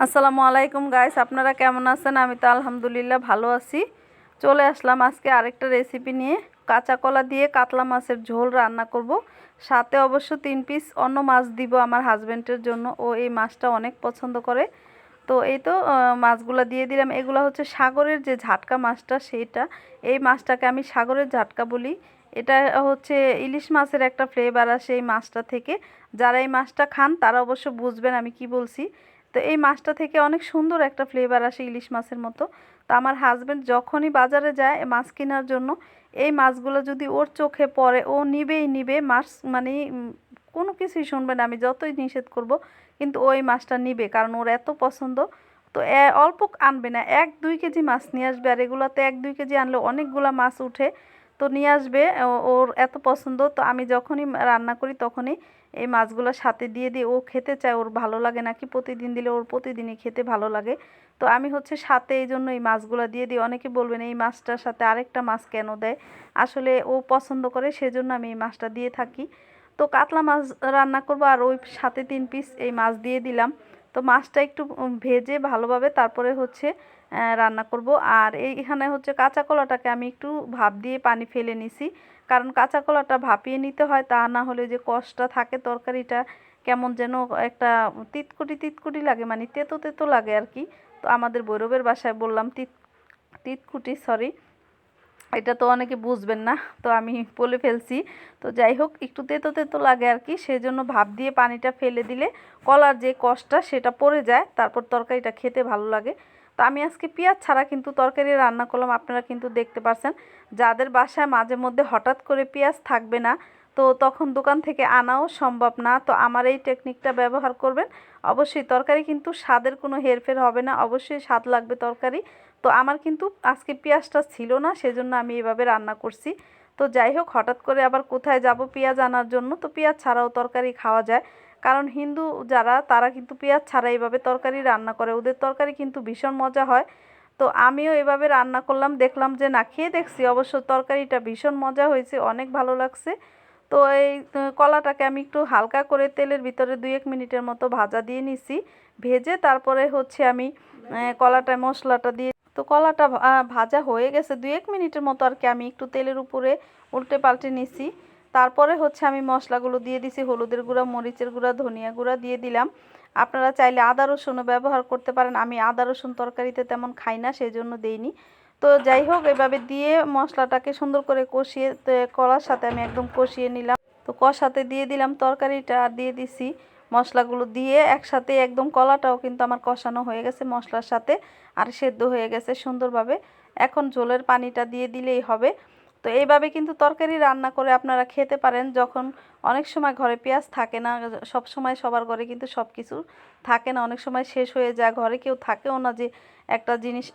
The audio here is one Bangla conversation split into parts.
আসসালামু আলাইকুম গাইস, আপনারা কেমন আছেন? আমি তো আলহামদুলিল্লাহ ভালো আছি। চলে আসলাম আজকে আরেকটা রেসিপি নিয়ে। কাঁচা কলা দিয়ে কাতলা মাছের ঝোল রান্না করব। সাথে অবশ্য 3 পিস অন্য মাছ দিব আমার হাজবেন্ডের জন্য, ও এই মাছটা অনেক পছন্দ করে। তো এই তো মাছগুলো দিয়ে দিলাম। এগুলো হচ্ছে সাগরের যে ঝাটকা মাছটা, সেইটা। এই মাছটাকে আমি সাগরের ঝাটকা বলি। এটা হচ্ছে ইলিশ মাছের একটা ফ্লেভার আসে এই মাছটা থেকে। যারা এই মাছটা খান তারা অবশ্য বুঝবেন আমি কি বলছি। তো এই মাছটা থেকে অনেক সুন্দর একটা ফ্লেভার আসে ইলিশ মাছের মতো। তো আমার হাজবেন্ড যখনই বাজারে যায় মাছ কেনার জন্য, এই মাছগুলো যদি ওর চোখে পড়ে ও নিবেই নিবে মাছ, মানে কোনো কিছুই শুনবে না, আমি যতই নিষেধ করব কিন্তু ওই মাছটা নিবে, কারণ ওর এত পছন্দ। তো অল্প আনবে না, 1-2 কেজি মাছ নিয়ে আসবে। আর এগুলোতে 1-2 কেজি আনলে অনেকগুলা মাছ উঠে। তো নিয়ে আসবে, ওর এত পছন্দ। তো আমি যখনই রান্না করি তখনই এই মাছগুলো সাথে দিয়ে দিই। ও খেতে চায়, ওর ভালো লাগে নাকি প্রতিদিন দিলে ওর প্রতিদিনই খেতে ভালো লাগে। তো আমি হচ্ছে সাথে এই জন্য এই মাছগুলো দিয়ে দিই। অনেকে বলবেন এই মাছটার সাথে আরেকটা মাছ কেন দেয়, আসলে ও পছন্দ করে সেজন্য আমি এই মাছটা দিয়ে থাকি। তো কাতলা মাছ রান্না করব, আর ওই সাথে 3 পিস এই মাছ দিয়ে দিলাম। তো মাছটা একটু ভেজে ভালোভাবে তারপরে হচ্ছে রান্না করব। আর এইখানে হচ্ছে কাঁচা কলাটাকে আমি একটু ভাপ দিয়ে পানি ফেলে নিছি, কারণ কাঁচা কলাটা ভাপিয়ে নিতে হয়, তা না হলে যে কষটা থাকে তরকারিটা কেমন যেন একটা তিতকুটি তিতকুটি লাগে, মানে তেতো তেতো লাগে আর কি। তো আমাদের ভৈরবের বাসায় বললাম তিতকুটি, সরি, এটা তো অনেকে বুঝবেন না, তো আমি বলে ফেলছি। তো যাই হোক, একটু তেতো তেতো লাগে আর কি, সেজন্য ভাপ দিয়ে পানিটা ফেলে দিলে কলার যে কষটা সেটা পড়ে যায়, তারপর তরকারিটা খেতে ভালো লাগে। তো আমি আজকে পেঁয়াজ ছাড়া কিন্তু তরকারি রান্না করলাম। আপনারা কিন্তু দেখতে পাচ্ছেন, যাদের বাসায় মাঝে মধ্যে হঠাৎ করে পেঁয়াজ থাকবে না, তো তখন দোকান থেকে আনাও সম্ভব না, তো আমার এই টেকনিকটা ব্যবহার করবেন। অবশ্যই তরকারি কিন্তু স্বাদের কোনো হেরফের হবে না, অবশ্যই স্বাদ লাগবে তরকারি। তো আমার কিন্তু আজকে পেঁয়াজটা ছিল না, সেজন্য আমি এভাবে রান্না করছি। তো যাই হোক, হঠাৎ করে আবার কোথায় যাব পেঁয়াজ আনার জন্য, তো পেঁয়াজ ছাড়াও তরকারি খাওয়া যায়। কারণ হিন্দু যারা তারা কিন্তু পেঁয়াজ ছাড়া এইভাবে তরকারি রান্না করে, ওদের তরকারি কিন্তু ভীষণ মজা হয়। তো আমিও এভাবে রান্না করলাম, দেখলাম যে না, খেয়ে দেখছি অবশ্য তরকারিটা ভীষণ মজা হয়েছে, অনেক ভালো লাগছে। তো এই কলাটাকে আমি একটু হালকা করে তেলের ভিতরে 2-1 মিনিটের মতো ভাজা দিয়ে নিছি। ভেজে তারপরে হচ্ছে আমি কলাটায় মশলাটা দিয়ে, তো কলাটা ভাজা হয়ে গেছে 2-1 মিনিটের মতো আর কি, আমি একটু তেলের উপরে উল্টে পাল্টে নিছি। তারপরে হচ্ছে আমি মশলাগুলো দিয়ে দিছি, হলুদের গুঁড়া, মরিচের গুঁড়া, ধনিয়া গুঁড়া দিয়ে দিলাম। আপনারা চাইলে আদা রসুনও ব্যবহার করতে পারেন, আমি আদা রসুন তরকারিতে তেমন খাই না সেই জন্য দেইনি। তো যাই হোক, এভাবে দিয়ে মশলাটাকে সুন্দর করে কষিয়ে কলার সাথে আমি একদম কষিয়ে নিলাম। তো কষাতে দিয়ে দিলাম তরকারিটা, আর দিয়ে দিছি মশলাগুলো দিয়ে একসাথে একদম। কলাটাও কিন্তু আমার কষানো হয়ে গেছে মশলার সাথে, আর সেদ্ধ হয়ে গেছে সুন্দরভাবে। এখন ঝোলের পানিটা দিয়ে দিলেই হবে। তো এইভাবে কিন্তু তরকারি রান্না করে আপনারা খেতে পারেন, যখন অনেক সময় ঘরে পেঁয়াজ থাকে না। সব সময় সবার ঘরে কিন্তু সব কিছু থাকে না, অনেক সময় শেষ হয়ে যায়, ঘরে কেউ থাকেও না যে একটা জিনিস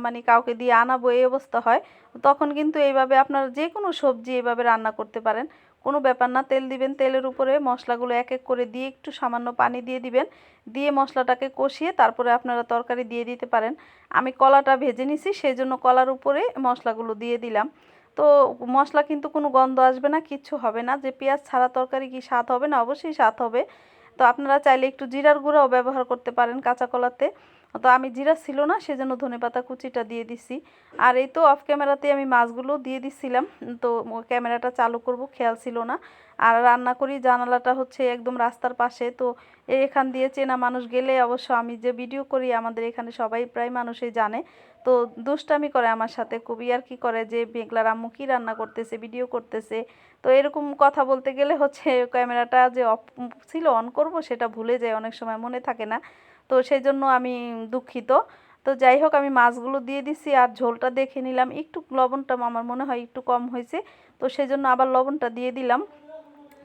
মানে কাউকে দিয়ে আনাবো, এই অবস্থা হয়। তখন কিন্তু এইভাবে আপনারা যে কোনো সবজি এইভাবে রান্না করতে পারেন, কোনো ব্যাপার না। তেল দিবেন, তেলের উপরে মশলাগুলো এক এক করে দিয়ে একটু সামান্য পানি দিয়ে দিবেন, দিয়ে মশলাটাকে কষিয়ে তারপরে আপনারা তরকারি দিয়ে দিতে পারেন। আমি কলাটা ভেজে নিছি, সেই জন্য কলার উপরে মশলাগুলো দিয়ে দিলাম। তো মশলা কিন্তু কোনো গন্ধ আসবে না, কিচ্ছু হবে না। যে পেঁয়াজ ছাড়া তরকারি কি স্বাদ হবে না? অবশ্যই স্বাদ হবে। তো আপনারা চাইলে একটু জিরার গুঁড়াও ব্যবহার করতে পারেন কাঁচা কলাতে। তো আমি জিরা ছিল না সেজন্য ধনেপাতা কুচিটা দিয়ে দিছি। আর এই তো অফ ক্যামেরাতে আমি মাছগুলো দিয়ে দিছিলাম। তো ক্যামেরাটা চালু করব খেয়াল ছিল না। আর রান্না করি, জানালাটা হচ্ছে একদম রাস্তার পাশে, তো এখান দিয়ে চেনা মানুষ গেলে অবশ্য আমি যে ভিডিও করি আমাদের এখানে সবাই প্রায় মানুষই জানে। তো দুষ্টামি করে আমার সাথে, খুব ইয়ার্কি করে যে মেঘলার আম্মু কী রান্না করতেছে, ভিডিও করতেছে। তো এরকম কথা বলতে গেলে হচ্ছে ক্যামেরাটা যে অফ ছিল অন করব সেটা ভুলে যায়, অনেক সময় মনে থাকে না। তো সেই জন্য আমি দুঃখিত। তো যাই হোক, আমি মাছগুলো দিয়ে দিছি, আর ঝোলটা দেখে নিলাম, একটু লবণটা আমার মনে হয় একটু কম হয়েছে, তো সেই জন্য আবার লবণটা দিয়ে দিলাম।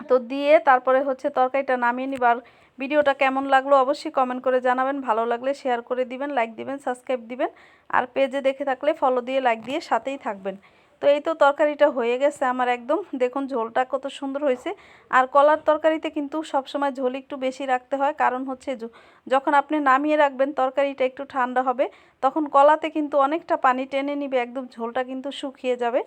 তো দিয়ে তারপরে হচ্ছে তরকারিটা নামিয়ে নিবার। ভিডিওটা কেমন লাগলো অবশ্যই কমেন্ট করে জানাবেন, ভালো লাগলে শেয়ার করে দিবেন, লাইক দিবেন, সাবস্ক্রাইব দিবেন। আর পেজে দেখে থাকলে ফলো দিয়ে লাইক দিয়ে সাথেই থাকবেন। তো এই তো তরকারিটা হয়ে গেছে আমার একদম, দেখুন ঝোলটা কত সুন্দর হয়েছে। আর কলার তরকারিতে কিন্তু সবসময় ঝোল একটু বেশি রাখতে হয়, কারণ হচ্ছে যখন আপনি নামিয়ে রাখবেন তরকারিটা একটু ঠান্ডা হবে, তখন কলাতে কিন্তু অনেকটা পানি টেনে নিবে, একদম ঝোলটা কিন্তু শুকিয়ে যাবে।